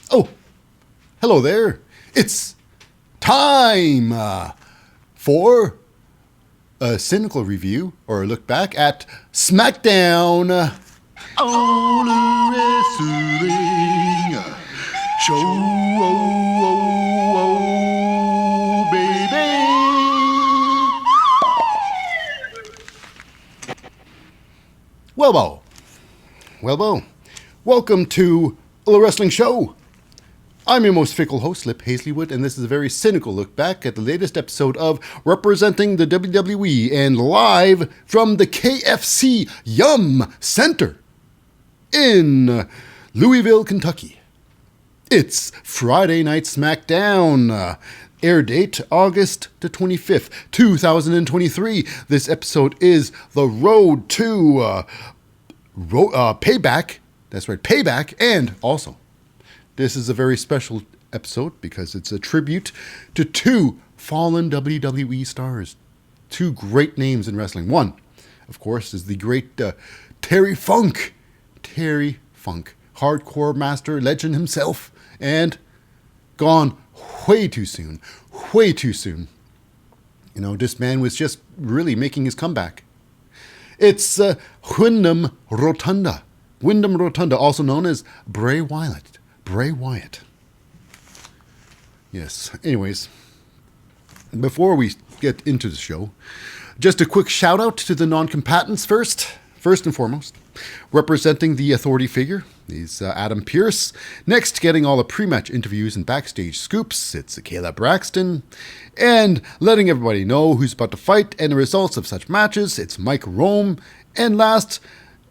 Oh, hello there. It's time for a cynical review or a look back at Smackdown. All the wrestling show, baby. Well, welcome to the wrestling show. I'm your most fickle host, Lip Hazlewood, and this is a very cynical look back at the latest episode of Representing the WWE and live from the KFC Yum Center in Louisville, Kentucky. It's Friday Night Smackdown. Air date August the 25th, 2023. This episode is the road to Payback. That's right, Payback, and also this is a very special episode because it's a tribute to two fallen WWE stars. Two great names in wrestling. One, of course, is the great Terry Funk. Terry Funk. Hardcore master, legend himself. And gone way too soon. Way too soon. You know, this man was just really making his comeback. It's Windham Rotunda. Windham Rotunda, also known as Bray Wyatt. Bray Wyatt. Yes. Anyways, before we get into the show, just a quick shout out to the non-combatants first. First and foremost, representing the authority figure is Adam Pearce. Next, getting all the pre-match interviews and backstage scoops, it's Kayla Braxton. And letting everybody know who's about to fight and the results of such matches, it's Mike Rome. And last,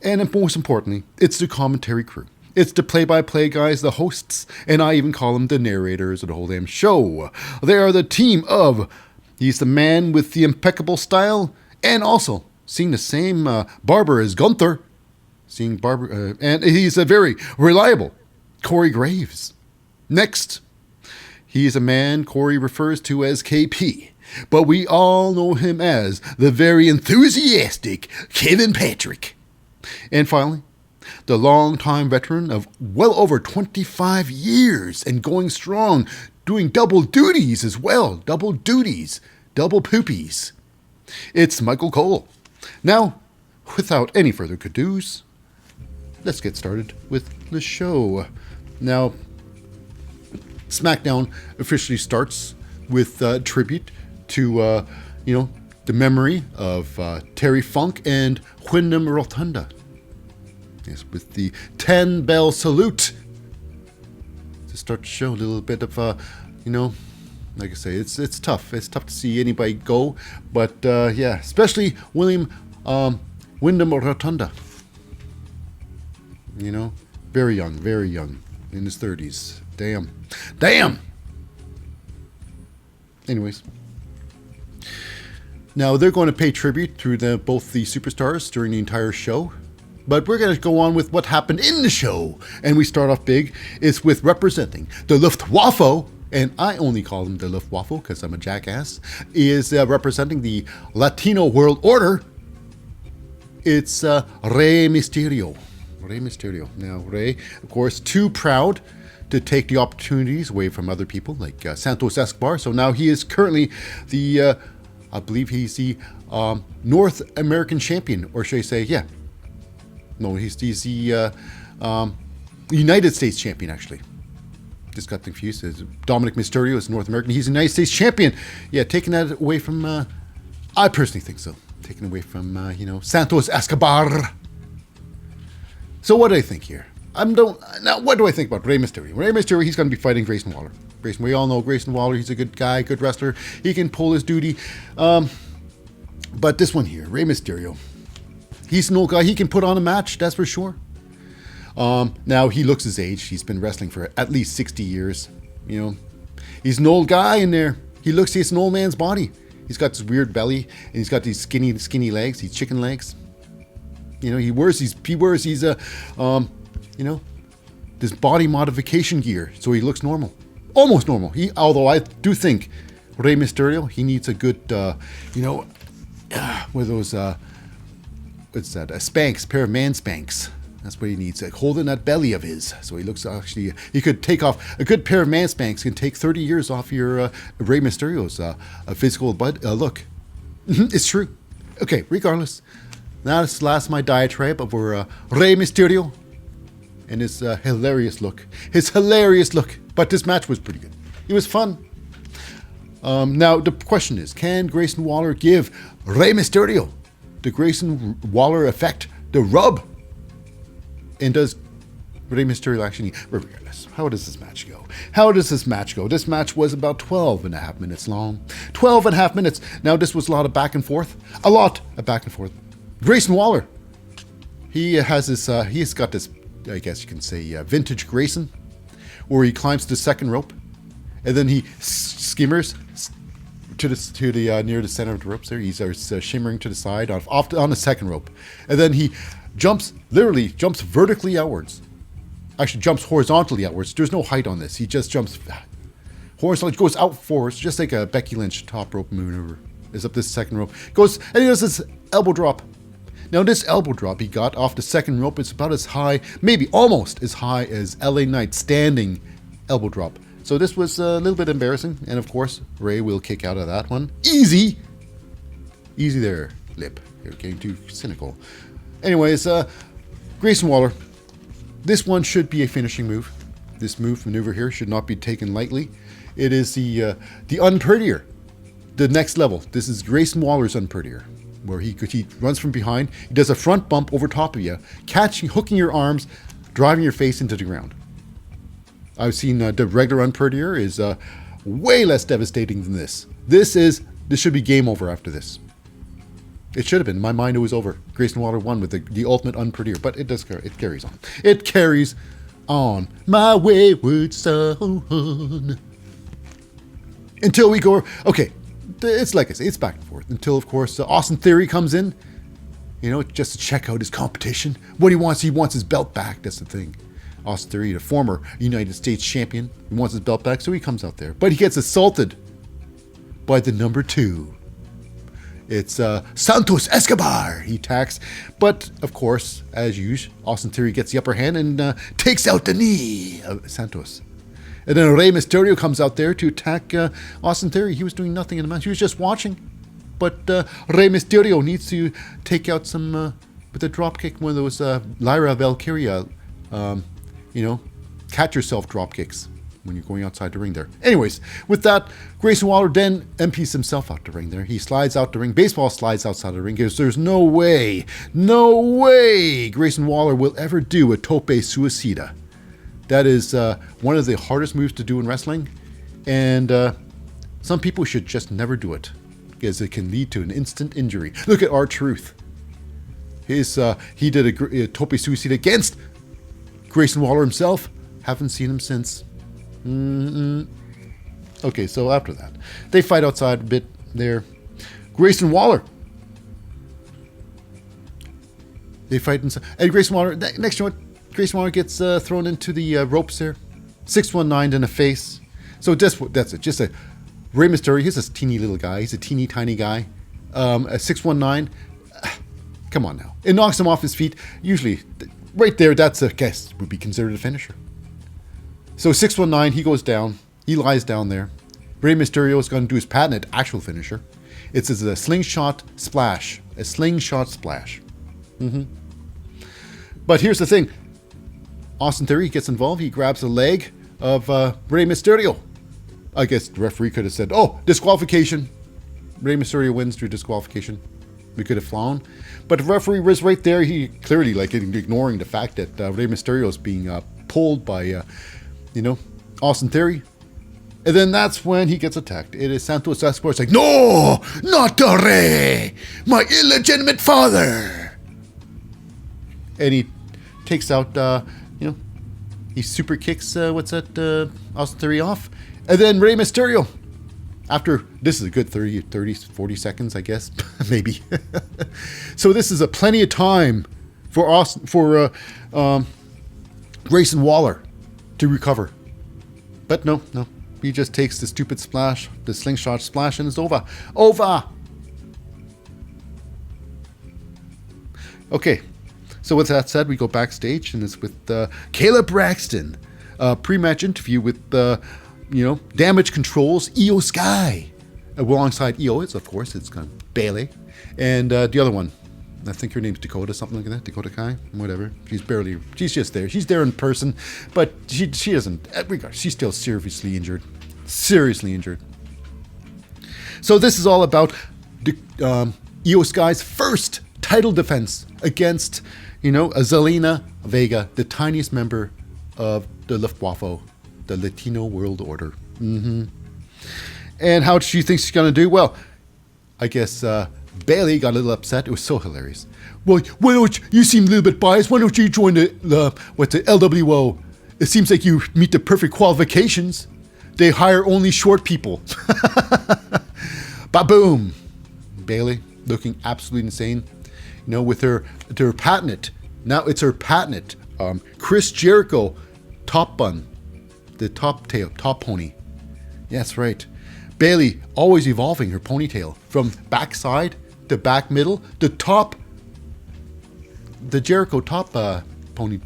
and most importantly, it's the commentary crew. It's the play-by-play guys, the hosts, and I even call them the narrators of the whole damn show. They are the team of, he's the man with the impeccable style, and also seeing the same barber as Gunther, and he's a very reliable Corey Graves. Next, he's a man Corey refers to as KP, but we all know him as the very enthusiastic Kevin Patrick. And finally, the longtime veteran of well over 25 years and going strong, doing double duties as well. Double duties. Double poopies. It's Michael Cole. Now, without any further ado-dos, let's get started with the show. Now, SmackDown officially starts with tribute to, the memory of Terry Funk and Windham Rotunda. Yes, with the 10-bell salute to start the show. A little bit of, like I say, it's tough. It's tough to see anybody go, but especially Windham Rotunda. You know, very young, in his 30s. Damn. Anyways, now they're going to pay tribute to both the superstars during the entire show. But we're going to go on with what happened in the show. And we start off big. It's with representing the Luftwaffe, and I only call them the Luftwaffe because I'm a jackass, is representing the Latino World Order. It's Rey Mysterio. Now, Rey, of course, too proud to take the opportunities away from other people like Santos Escobar. So now he is currently the, I believe he's the North American champion, or should I say, no, he's the United States champion, actually. Just got confused. Dominic Mysterio is North American. He's the United States champion. Yeah, taking that away from, I personally think so. Taken away from, Santos Escobar. So what do I think here? Now, what do I think about Rey Mysterio? Rey Mysterio, he's going to be fighting Grayson Waller. We all know Grayson Waller. He's a good guy, good wrestler. He can pull his duty. But this one here, Rey Mysterio, he's an old guy. He can put on a match, that's for sure. Now, he looks his age. He's been wrestling for at least 60 years. You know, he's an old guy in there. He's an old man's body. He's got this weird belly, and he's got these skinny legs, these chicken legs. You know, he wears this body modification gear, so he looks normal. Almost normal. Although I do think Rey Mysterio, he needs a good, with those, what's that? A Spanx, pair of man Spanx. That's what he needs. Like holding that belly of his. So he looks actually, he could take off, a good pair of man spanks can take 30 years off your Rey Mysterio's physical look. It's true. Okay, regardless. Now this last my diatribe over Rey Mysterio and his hilarious look. His hilarious look. But this match was pretty good. It was fun. Now the question is, can Grayson Waller give Rey Mysterio the Grayson Waller effect, the rub? And does Rey Mysterio actually... Regardless, how does this match go? How does this match go? This match was about 12 and a half minutes long. 12 and a half minutes. Now this was a lot of back and forth. A lot of back and forth. Grayson Waller. He has this... he's got this, I guess you can say, vintage Grayson, where he climbs the second rope, and then he skimmers to the near the center of the ropes there. He's shimmering to the side off on the second rope, and then he literally jumps vertically outwards. Actually, jumps horizontally outwards. There's no height on this. He just jumps horizontally, goes out forwards, just like a Becky Lynch top rope maneuver. Is up this second rope, goes and he does this elbow drop. Now this elbow drop he got off the second rope is about as high, maybe almost as high as LA Knight's standing elbow drop. So this was a little bit embarrassing, and of course, Ray will kick out of that one. Easy! Easy there, Lip. You're getting too cynical. Anyways, Grayson Waller. This one should be a finishing move. This maneuver here should not be taken lightly. It is the unprettier. The next level. This is Grayson Waller's unprettier, where he runs from behind. He does a front bump over top of you, hooking your arms, driving your face into the ground. I've seen the regular unprettier is way less devastating than this. This should be game over after this. It should have been. In my mind, it was over. Grayson Waller won with the ultimate unprettier, but it carries on. It carries on. My wayward son. Until we go. Okay, it's like I say, it's back and forth. Until, of course, Austin Theory comes in. You know, just to check out his competition. What he wants his belt back. That's the thing. Austin Theory, the former United States champion, he wants his belt back, so he comes out there. But he gets assaulted by the number 2. It's Santos Escobar. He attacks, but of course, as usual, Austin Theory gets the upper hand and takes out the knee of Santos. And then Rey Mysterio comes out there to attack Austin Theory. He was doing nothing in the match. He was just watching. But Rey Mysterio needs to take out some with a drop kick, one of those Lyra Valkyria. Catch yourself drop kicks when you're going outside the ring there. Anyways, with that, Grayson Waller then MPs himself out the ring there. He slides out the ring. Baseball slides outside the ring because there's no way Grayson Waller will ever do a tope suicida. That is one of the hardest moves to do in wrestling. And some people should just never do it because it can lead to an instant injury. Look at R-Truth. He did a tope suicida against Grayson Waller himself. Haven't seen him since. Okay, so after that, they fight outside a bit there. Grayson Waller. They fight inside. And Grayson Waller, next you know what? Grayson Waller gets thrown into the ropes there. 619 in the face. So that's it. Just a Rey Mysterio. He's a teeny little guy. He's a teeny tiny guy. A 619. Come on now. It knocks him off his feet. Usually, right there, that's a guess would be considered a finisher. So 619, he goes down. He lies down there. Rey Mysterio is going to do his patented actual finisher. It's a slingshot splash. A slingshot splash. But here's the thing. Austin Theory gets involved. He grabs a leg of Rey Mysterio. I guess the referee could have said, oh, disqualification. Rey Mysterio wins through disqualification. We could have flown. But the referee was right there. He clearly ignoring the fact that Rey Mysterio is being pulled by, Austin Theory. And then that's when he gets attacked. It is Santos Escobar. It's like, no, not the Rey, my illegitimate father. And he takes out, he super kicks, Austin Theory off. And then Rey Mysterio, after, this is a good 30, 40 seconds, I guess, maybe. So this is a plenty of time for Grayson Waller to recover. But no. He just takes the stupid splash, the slingshot splash, and it's over. Okay. So with that said, we go backstage, and it's with Kayla Braxton. Pre-match interview with, Damage Control's Io Sky. Alongside Io, of course, it's Bailey. And the other one, I think her name's Dakota, something like that. Dakota Kai, whatever. She's just there. She's there in person, but she doesn't, she's still seriously injured. Seriously injured. So this is all about Io Sky's first title defense against, a Zelina Vega, the tiniest member of the Luftwaffe, the Latino World Order. And how she thinks she's going to do? Well, I guess Bailey got a little upset. It was so hilarious. Well, why don't you seem a little bit biased. Why don't you join the LWO? It seems like you meet the perfect qualifications. They hire only short people. Ba-boom. Bailey looking absolutely insane. With her patented. Now it's her patented Chris Jericho top bun. The top pony. Yeah, that's right. Bailey always evolving her ponytail from backside to back middle to top. The Jericho top pony.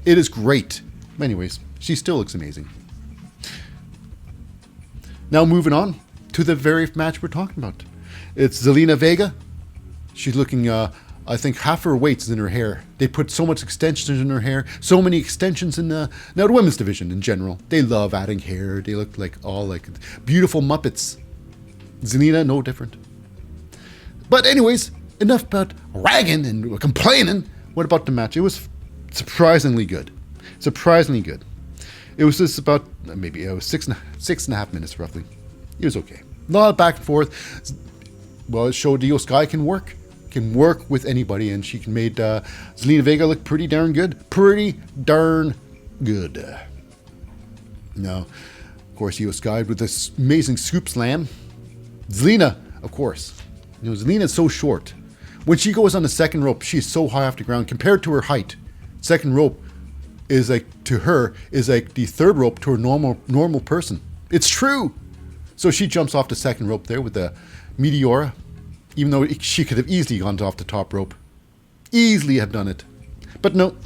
It is great. Anyways, she still looks amazing. Now moving on to the very match we're talking about. It's Zelina Vega. She's looking, I think half her weight is in her hair. They put so much extensions in her hair, so many extensions in the women's division in general. They love adding hair. They look like beautiful Muppets. Zelina, no different. But anyways, enough about ragging and complaining. What about the match? It was surprisingly good. Surprisingly good. It was just about maybe it was six and a half minutes roughly. It was okay. A lot of back and forth. Well, it showed Io Sky can work with anybody, and she made Zelina Vega look pretty darn good. Pretty darn good. Now, of course, Io Sky with this amazing scoop slam. Zelina, of course. Zelina's so short. When she goes on the second rope, she's so high off the ground compared to her height. Second rope is like the third rope to a normal person. It's true. So she jumps off the second rope there with the Meteora, even though she could have easily gone off the top rope. Easily have done it. But no.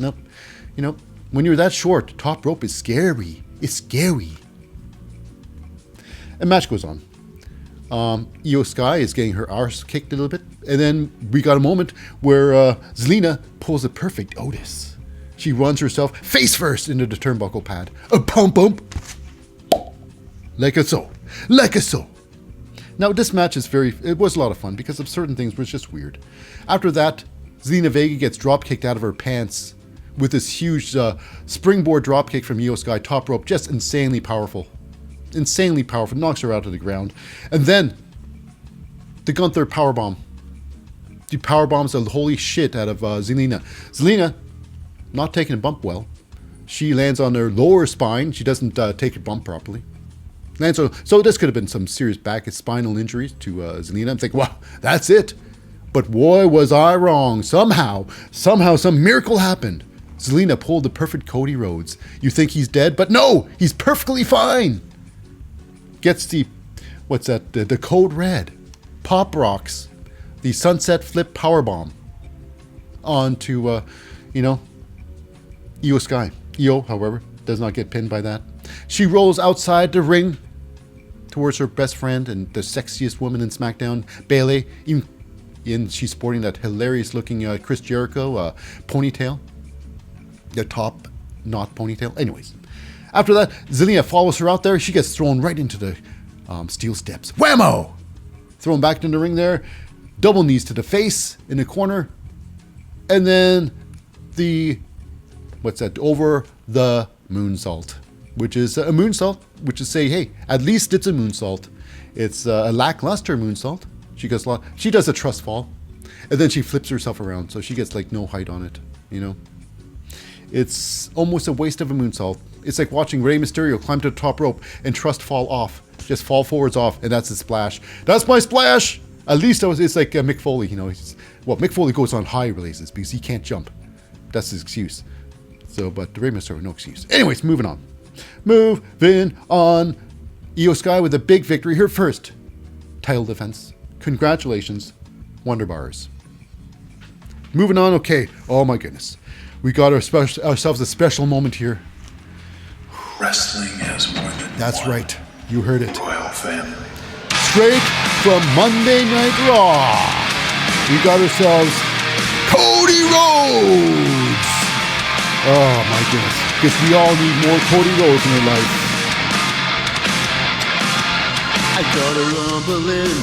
When you're that short, top rope is scary. It's scary. And match goes on. Io Sky is getting her arse kicked a little bit. And then we got a moment where Zelina pulls a perfect Otis. She runs herself face first into the turnbuckle pad. A pump. Like a so. Now this match it was a lot of fun because of certain things was just weird. After that, Zelina Vega gets drop kicked out of her pants with this huge springboard drop kick from Io Sky top rope. Just insanely powerful. Knocks her out of the ground. And then the Gunther powerbomb. She powerbombs the holy shit out of Zelina. Zelina, not taking a bump well. She lands on her lower spine. She doesn't take a bump properly. So this could have been some serious back and spinal injuries to Zelina. I'm thinking, wow, that's it. But boy, was I wrong. Somehow some miracle happened. Zelina pulled the perfect Cody Rhodes. You think he's dead, but no, he's perfectly fine. Gets the Code Red, Pop Rocks, the Sunset Flip Powerbomb onto, Io Sky. Io, however, does not get pinned by that. She rolls outside the ring towards her best friend and the sexiest woman in SmackDown, Bailey. And she's sporting that hilarious-looking Chris Jericho ponytail. The top knot ponytail. Anyways, after that, Zelina follows her out there. She gets thrown right into the steel steps. Whammo! Thrown back in the ring there. Double knees to the face in the corner. And then over the moonsault. Which is a moonsault, which is say, hey, at least it's a moonsault. It's a lackluster moonsault. She does a trust fall, and then she flips herself around, so she gets no height on it. It's almost a waste of a moonsault. It's like watching Rey Mysterio climb to the top rope and trust fall off, just fall forwards off, and that's a splash. That's my splash. At least it's like Mick Foley. Mick Foley goes on high releases because he can't jump. That's his excuse. But Rey Mysterio, no excuse. Anyways, moving on. Io Sky with a big victory, her first title defense. Congratulations, Wonder Bars. Moving on. Okay. Oh my goodness. We got ourselves a special moment here. Wrestling has more than That's one right. You heard it. royal family. Straight from Monday Night Raw. We got ourselves Cody Rhodes. Oh my goodness. Because we all need more Cody Rhodes in our life. I got a rumbling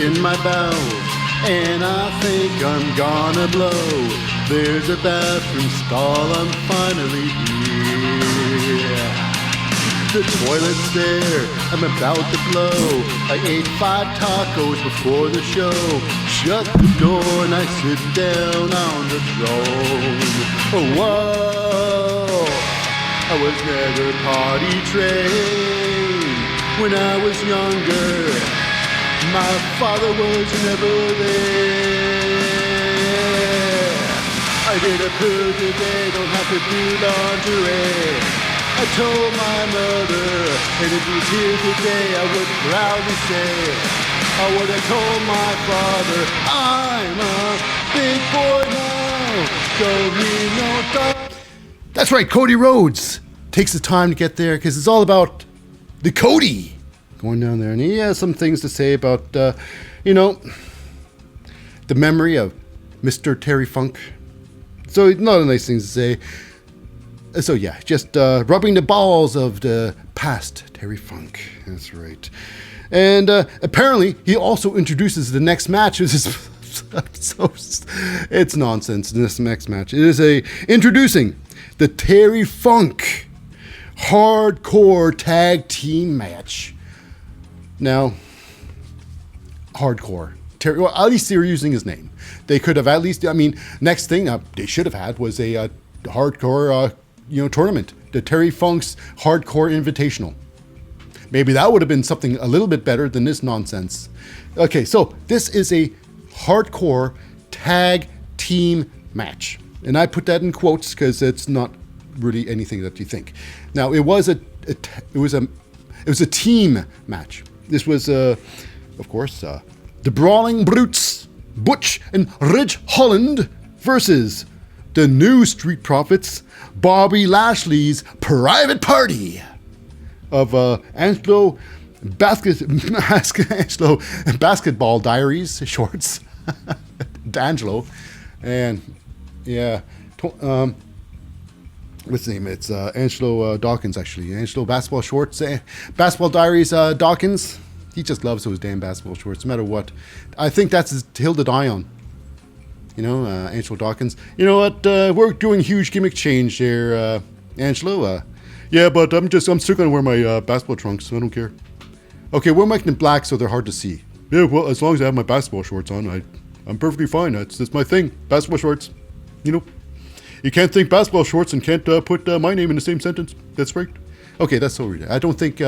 in my bowels, and I think I'm gonna blow. There's a bathroom stall, I'm finally here. The toilet's there, I'm about to blow. I ate 5 tacos before the show. Shut the door and I sit down on the throne. Oh, whoa, I was never potty trained when I was younger. My father was never there. I did a poo today, don't have to do lingerie. I told my mother, and if he's here today, I would proudly say, I would have told my father, I'm a big boy now, don't need no dog. That's right. Cody Rhodes takes the time to get there because it's all about the Cody going down there. And he has some things to say about, the memory of Mr. Terry Funk. So not a nice thing to say. So yeah, just rubbing the balls of the past Terry Funk. That's right. And apparently he also introduces the next match. It's nonsense. This next match. It is introducing the Terry Funk Hardcore Tag Team Match. Now, hardcore. Terry, well, at least they were using his name. They could have at least. Next thing they should have had was a hardcore. Tournament, the Terry Funk's Hardcore Invitational. Maybe that would have been something a little bit better than this nonsense. Okay, so this is a hardcore tag team match, and I put that in quotes because it's not really anything that you think. Now, it was a team match. This was, of course, the Brawling Brutes, Butch and Ridge Holland versus the new Street Profits, Bobby Lashley's Private Party of Angelo Basketball Diaries shorts, D'Angelo, and yeah, what's his name? It's Angelo Dawkins actually. Angelo Basketball Shorts, Basketball Diaries Dawkins. He just loves those damn basketball shorts, no matter what. I think that's his hill to die on. Angelo Dawkins. You know what? We're doing huge gimmick change here, Angelo. Yeah, but I'm still gonna wear my basketball trunks. I don't care. Okay, we're making them black so they're hard to see. Yeah, well, as long as I have my basketball shorts on, I'm perfectly fine. That's my thing. Basketball shorts. You can't think basketball shorts and can't put my name in the same sentence. That's right. Okay, that's so ridiculous. I don't think,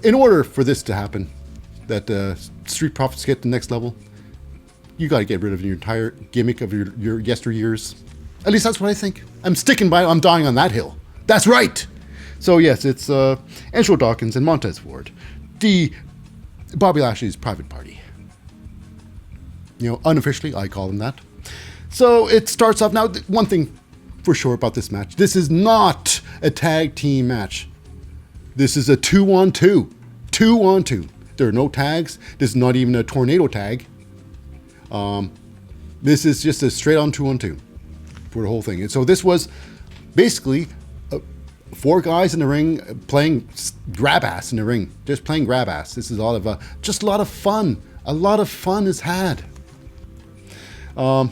in order for this to happen, that Street Profits get to the next level, you got to get rid of your entire gimmick of your yesteryears. At least that's what I think. I'm sticking by it. I'm dying on that hill. That's right. So yes, it's Angelo Dawkins and Montez Ford, the Bobby Lashley's Private Party. Unofficially, I call them that. So it starts off now. One thing for sure about this match: this is not a tag team match. This is a 2-on-2. 2-on-2. There are no tags. This is not even a tornado tag. This is just a straight on 2-on-2 for the whole thing. And so this was basically 4 guys in the ring playing grab ass in the ring, just playing grab ass. This is all of just a lot of fun. A lot of fun is had. Now,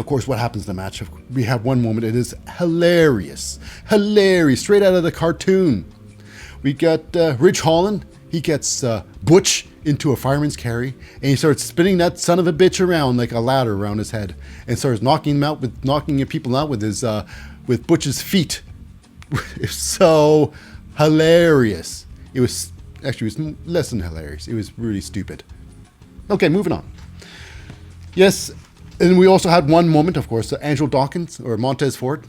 of course, what happens in the match? We have one moment. It is hilarious, straight out of the cartoon. We got Ridge Holland. He gets Butch into a fireman's carry, and he starts spinning that son of a bitch around like a ladder around his head, and starts knocking people out with his with Butch's feet. It's so hilarious. It was less than hilarious. It was really stupid. Okay, moving on. Yes, and we also had one moment, of course, Angelo Dawkins or Montez Ford.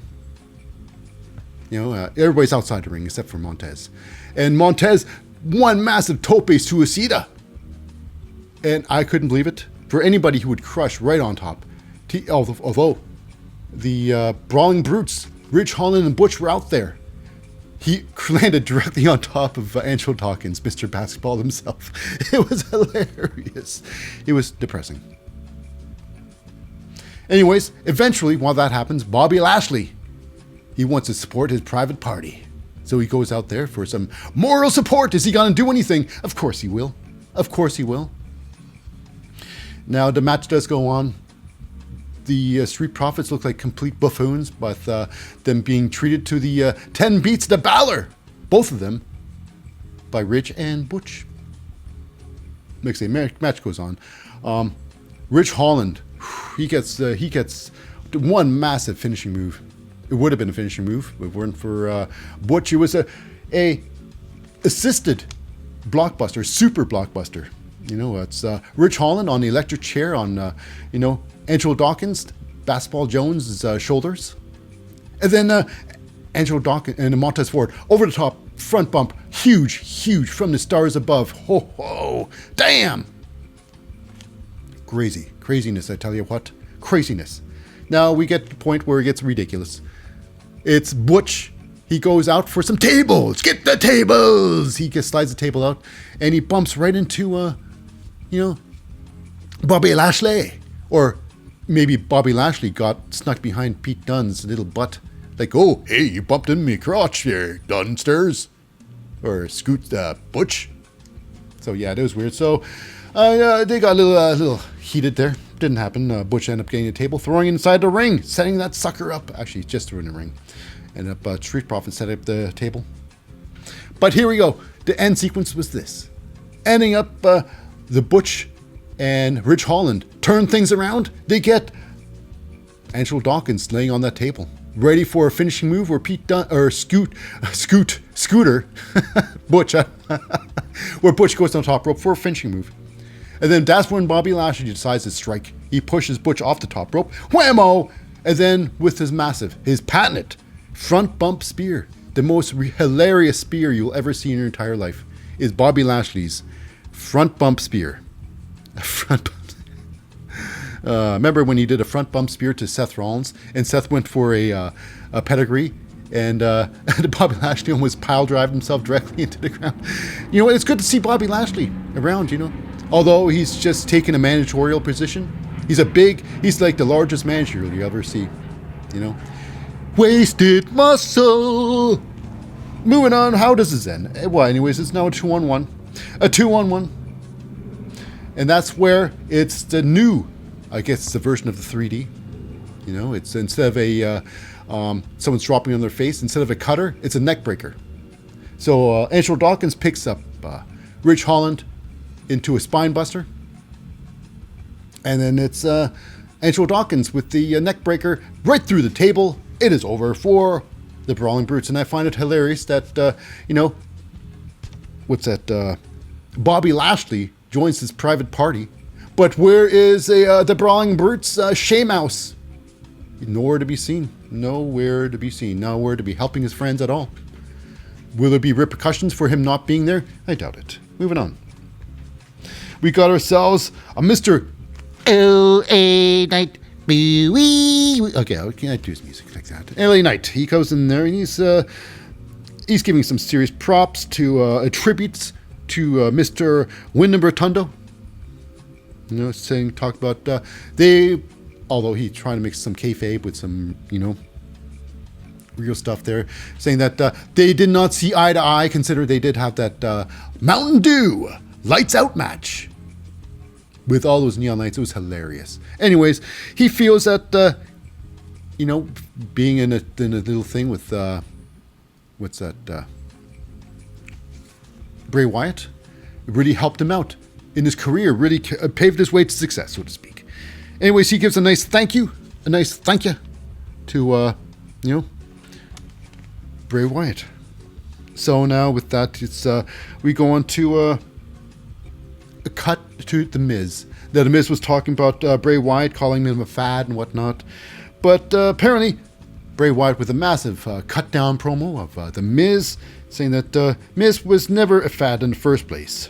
Everybody's outside the ring except for Montez, and Montez. One massive tope suicida. And I couldn't believe it. For anybody who would crush right on top, Although the Brawling Brutes, Ridge Holland and Butch were out there, he landed directly on top of Angelo Dawkins, Mr. Basketball himself. It was hilarious. It was depressing. Anyways, eventually, while that happens, Bobby Lashley, he wants to support his private party. So he goes out there for some moral support. Is he going to do anything? Of course he will. Of course he will. Now, the match does go on. The Street Profits look like complete buffoons, with them being treated to the 10 beats to Balor, both of them, by Ridge and Butch. Next day, match goes on. Ridge Holland, he gets one massive finishing move. It would have been a finishing move if it weren't for Butch. It was a assisted blockbuster, super blockbuster. You know, it's Ridge Holland on the electric chair on, Angelo Dawkins, Basketball Jones' shoulders. And then Angelo Dawkins and Montez Ford over the top, front bump, huge, from the stars above. Ho, ho, damn! Craziness, I tell you what. Craziness. Now we get to the point where it gets ridiculous. It's Butch. He goes out for some tables. Get the tables! He slides the table out, and he bumps right into, Bobby Lashley. Or maybe Bobby Lashley got snuck behind Pete Dunne's little butt. Like, oh, hey, you bumped in me crotch there, Dunsters. Or Scoot Butch. So, yeah, that was weird. So, they got a little heated there. Didn't happen. Butch ended up getting a table, throwing it inside the ring, setting that sucker up. Actually, just threw in the ring. Ended up Street Profits set up the table. But here we go. The end sequence was this. Ending up the Butch and Ridge Holland turn things around. They get Angelo Dawkins laying on that table, ready for a finishing move where Scooter, Butch, where Butch goes on top rope for a finishing move. And then that's when Bobby Lashley decides to strike. He pushes Butch off the top rope, whammo! And then with his patented front bump spear, the most hilarious spear you'll ever see in your entire life, is Bobby Lashley's front bump spear. Remember when he did a front bump spear to Seth Rollins, and Seth went for a pedigree, and Bobby Lashley almost pile drived himself directly into the ground. You know, it's good to see Bobby Lashley around, although he's just taken a managerial position. He's like the largest manager you'll ever see, Wasted muscle. Moving on, how does this end? Well, anyways, it's now a 2-on-1. A 2-on-1. And that's where it's the new, I guess it's the version of the 3D. It's instead of someone's dropping on their face, instead of a cutter, it's a neck breaker. So Angelo Dawkins picks up Ridge Holland into a spine buster. And then it's Angelo Dawkins with the neck breaker right through the table. It is over for the Brawling Brutes. And I find it hilarious that, Bobby Lashley joins his private party. But where is the Brawling Brutes' Sheamus? Nowhere to be seen. Nowhere to be helping his friends at all. Will there be repercussions for him not being there? I doubt it. Moving on. We got ourselves a Mr. L.A. Knight. Okay, I can't do his music like that. L.A. Knight. He goes in there and he's giving some serious props to tributes to Mr. Windham Rotunda. Talk about although he's trying to make some kayfabe with some, real stuff there, saying that they did not see eye to eye, consider they did have that Mountain Dew lights out match with all those neon lights. It was hilarious. Anyways, he feels that, being in a little thing with, Bray Wyatt, really helped him out in his career, really paved his way to success, so to speak. Anyways, he gives a nice thank you to, Bray Wyatt. So now with that, it's we go on to a cut to The Miz. Now, The Miz was talking about Bray Wyatt, calling him a fad and whatnot. But apparently, Bray Wyatt with a massive cut-down promo of The Miz, saying that Miz was never a fad in the first place.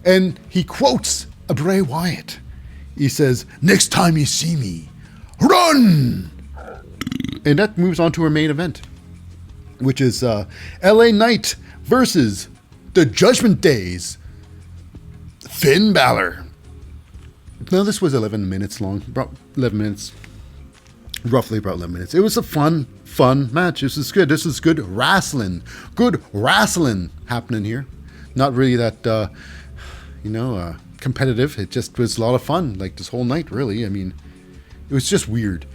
And he quotes a Bray Wyatt. he says, "Next time you see me, run!" And that moves on to our main event, which is LA Knight versus the Judgment Day's Finn Balor. Now, this was 11 minutes long, about 11 minutes, roughly about 11 minutes. It was a fun match. This is good. This is good wrestling. Good wrestling happening here. Not really that, competitive. It just was a lot of fun, like this whole night, really. I mean, it was just weird.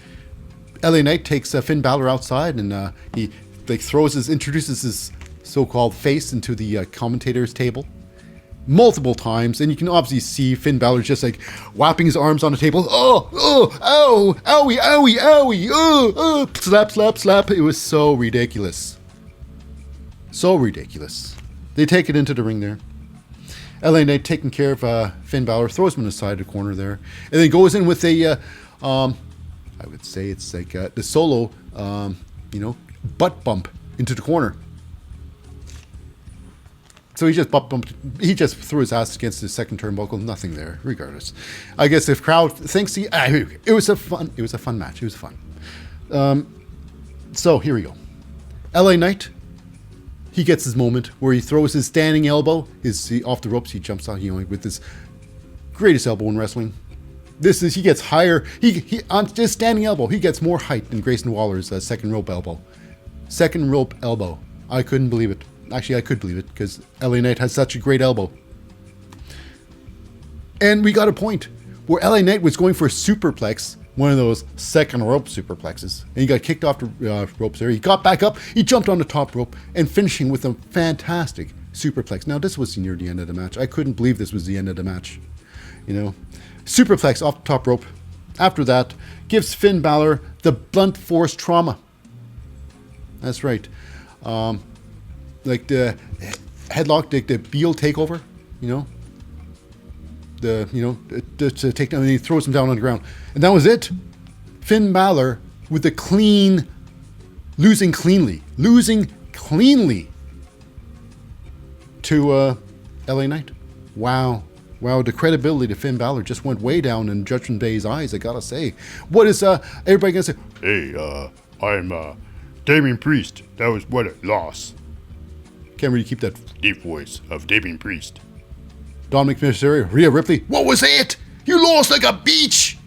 LA Knight takes Finn Balor outside, and he introduces his so-called face into the commentator's table multiple times, and you can obviously see Finn Balor just like whapping his arms on the table. Owie, slap. It was so ridiculous. So ridiculous. They take it into the ring there. LA Knight taking care of Finn Balor, throws him in the side of the corner there, and then goes in with a, I would say it's like the solo, butt bump into the corner. So he just bumped. He just threw his ass against the second turnbuckle. Nothing there, regardless. I guess if crowd thinks it was a fun match. It was fun. So here we go. LA Knight. He gets his moment where he throws his standing elbow. Off the ropes. He jumps out. With his greatest elbow in wrestling. He gets higher. He on his standing elbow. He gets more height than Grayson Waller's second rope elbow. Second rope elbow. I couldn't believe it. Actually, I could believe it because LA Knight has such a great elbow. And we got a point where LA Knight was going for a superplex, one of those second rope superplexes. And he got kicked off the ropes there. He got back up, he jumped on the top rope, and finishing with a fantastic superplex. Now, this was near the end of the match. I couldn't believe this was the end of the match. Superplex off the top rope. After that, gives Finn Balor the blunt force trauma. That's right. Like the headlock, the Beal takeover, to take down, and he throws him down on the ground, and that was it. Finn Balor with the losing cleanly to LA Knight. Wow, the credibility to Finn Balor just went way down in Judgment Day's eyes. I gotta say, what is everybody gonna say? Hey, I'm Damien Priest. That was what a loss. Can't really keep that deep voice of Damien Priest. Dominic Mysterio, Rhea Ripley. What was it? You lost like a beach.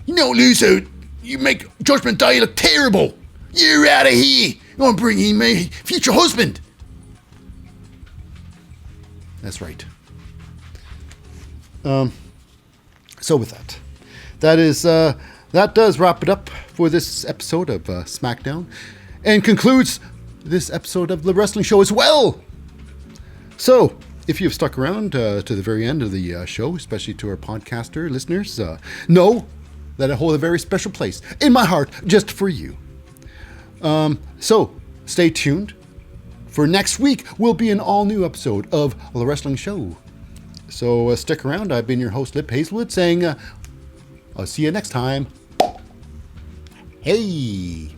You don't lose out. You make Judgment Day look terrible. You're out of here. You want to bring in my future husband. That's right. So with that does wrap it up for this episode of Smackdown, and concludes this episode of the wrestling show as well. So, if you've stuck around to the very end of the show, especially to our podcaster listeners, know that I hold a very special place in my heart just for you. So, stay tuned. For next week will be an all-new episode of the wrestling show. So, stick around. I've been your host, Lip Hazlewood, saying I'll see you next time. Hey!